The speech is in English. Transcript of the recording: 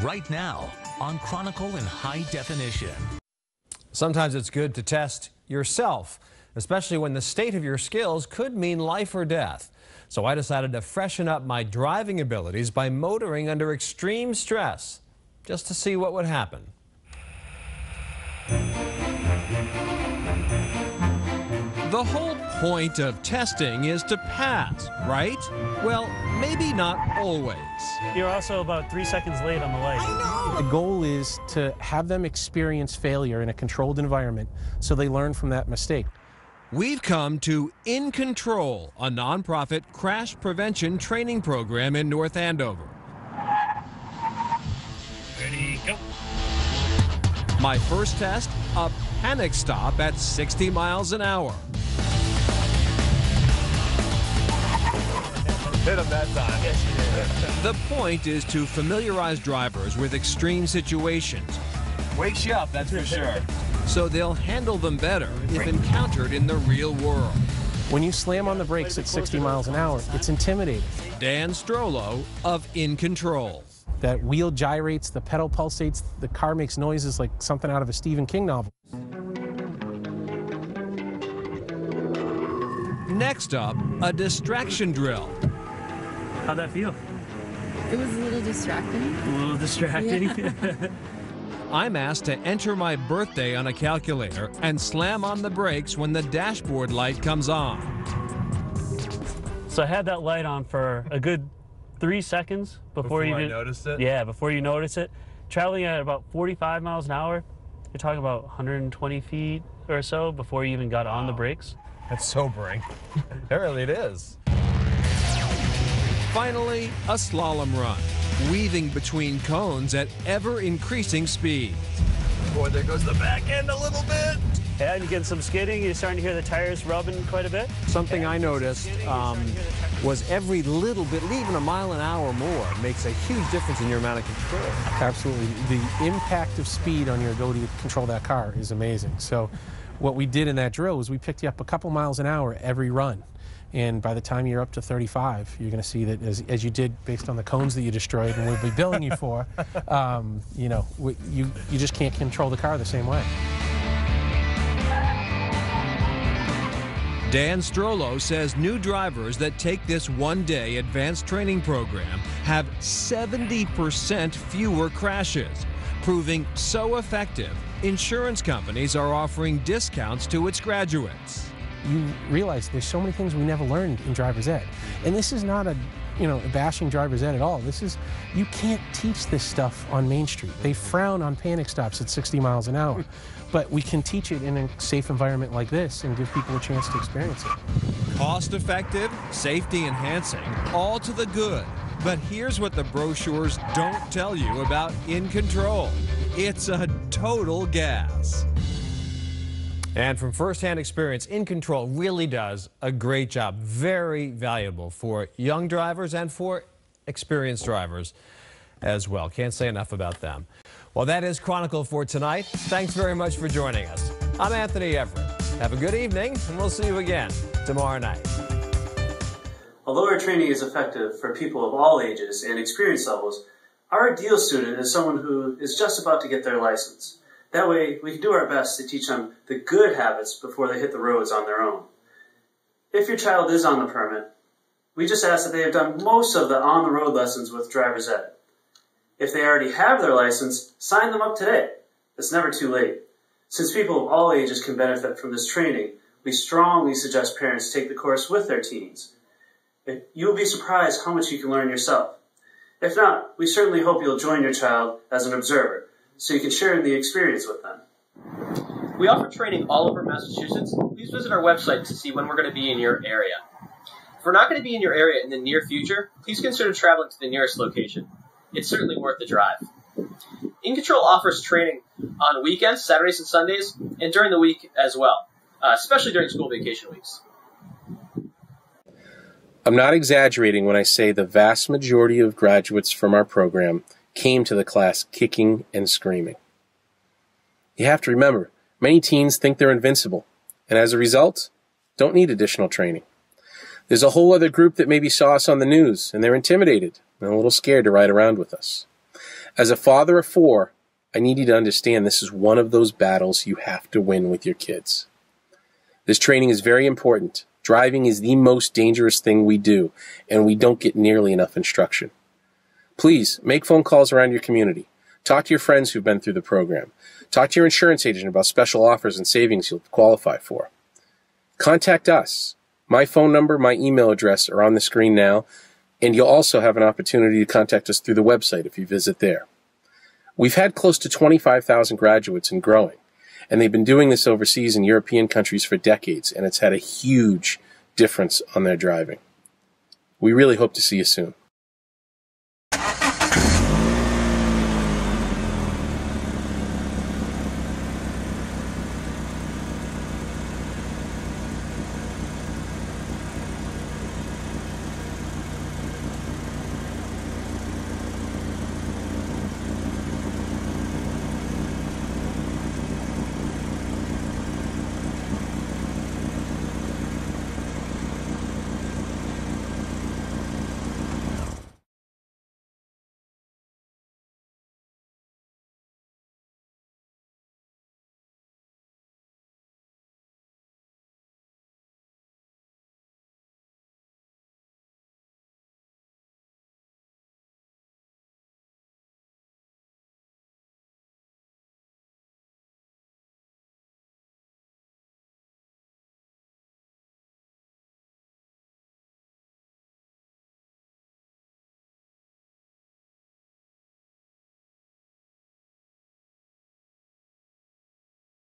right now on Chronicle in High Definition. Sometimes it's good to test yourself, especially when the state of your skills could mean life or death. So I decided to freshen up my driving abilities by motoring under extreme stress, just to see what would happen. The whole point of testing is to pass, right? Well, maybe not always. You're also about 3 seconds late on the light. The goal is to have them experience failure in a controlled environment so they learn from that mistake. We've come to In Control, a nonprofit crash prevention training program in North Andover. Ready, go. My first test, a panic stop at 60 miles an hour. Hit him that time. Yes, you did. The point is to familiarize drivers with extreme situations, Wakes you up, that's for sure. so they'll handle them better if encountered in the real world. When you slam on the brakes at 60 miles an hour, it's intimidating. Dan Strollo of In Control. That wheel gyrates, the pedal pulsates, the car makes noises like something out of a Stephen King novel. Next up, a distraction drill. How'd that feel? It was a little distracting. A little distracting. Yeah. I'm asked to enter my birthday on a calculator and slam on the brakes when the dashboard light comes on. So I had that light on for a good 3 seconds before you I noticed it? Yeah, before you notice it. Traveling at about 45 miles an hour, you're talking about 120 feet or so before you even got on the brakes. That's sobering. Apparently it is. Finally, a slalom run, weaving between cones at ever-increasing speed. Boy, there goes the back end a little bit. Yeah, and you get some skidding, you're starting to hear the tires rubbing quite a bit. Something I noticed was every little bit, even a mile an hour more, makes a huge difference in your amount of control. Absolutely. The impact of speed on your ability to control that car is amazing. So what we did in that drill was we picked you up a couple miles an hour every run. And by the time you're up to 35, you're going to see that as you did based on the cones that you destroyed and we'll be billing you for, you know, you just can't control the car the same way. Dan Strollo says new drivers that take this one-day advanced training program have 70% fewer crashes, proving so effective, insurance companies are offering discounts to its graduates. You realize there's so many things we never learned in driver's ed. And this is not a, bashing driver's ed at all. This is, you can't teach this stuff on Main Street. They frown on panic stops at 60 miles an hour. But we can teach it in a safe environment like this and give people a chance to experience it. Cost-effective, safety-enhancing, all to the good. But here's what the brochures don't tell you about In Control. It's a total gas. And from firsthand experience, In Control really does a great job. Very valuable for young drivers and for experienced drivers as well. Can't say enough about them. Well, that is Chronicle for tonight. Thanks very much for joining us. I'm Anthony Everett. Have a good evening, and we'll see you again tomorrow night. Although our training is effective for people of all ages and experience levels, our ideal student is someone who is just about to get their license. That way, we can do our best to teach them the good habits before they hit the roads on their own. If your child is on the permit, we just ask that they have done most of the on-the-road lessons with driver's ed. If they already have their license, sign them up today. It's never too late. Since people of all ages can benefit from this training, we strongly suggest parents take the course with their teens. You'll be surprised how much you can learn yourself. If not, we certainly hope you'll join your child as an observer, so you can share in the experience with them. We offer training all over Massachusetts. Please visit our website to see when we're going to be in your area. If we're not going to be in your area in the near future, please consider traveling to the nearest location. It's certainly worth the drive. In Control offers training on weekends, Saturdays and Sundays, and during the week as well, especially during school vacation weeks. I'm not exaggerating when I say the vast majority of graduates from our program came to the class kicking and screaming. You have to remember, many teens think they're invincible, and as a result, don't need additional training. There's a whole other group that maybe saw us on the news, and they're intimidated and a little scared to ride around with us. As a father of 4, I need you to understand this is one of those battles you have to win with your kids. This training is very important. Driving is the most dangerous thing we do, and we don't get nearly enough instruction. Please, make phone calls around your community. Talk to your friends who've been through the program. Talk to your insurance agent about special offers and savings you'll qualify for. Contact us. My phone number, my email address are on the screen now, and you'll also have an opportunity to contact us through the website if you visit there. We've had close to 25,000 graduates and growing, and they've been doing this overseas in European countries for decades, and it's had a huge difference on their driving. We really hope to see you soon.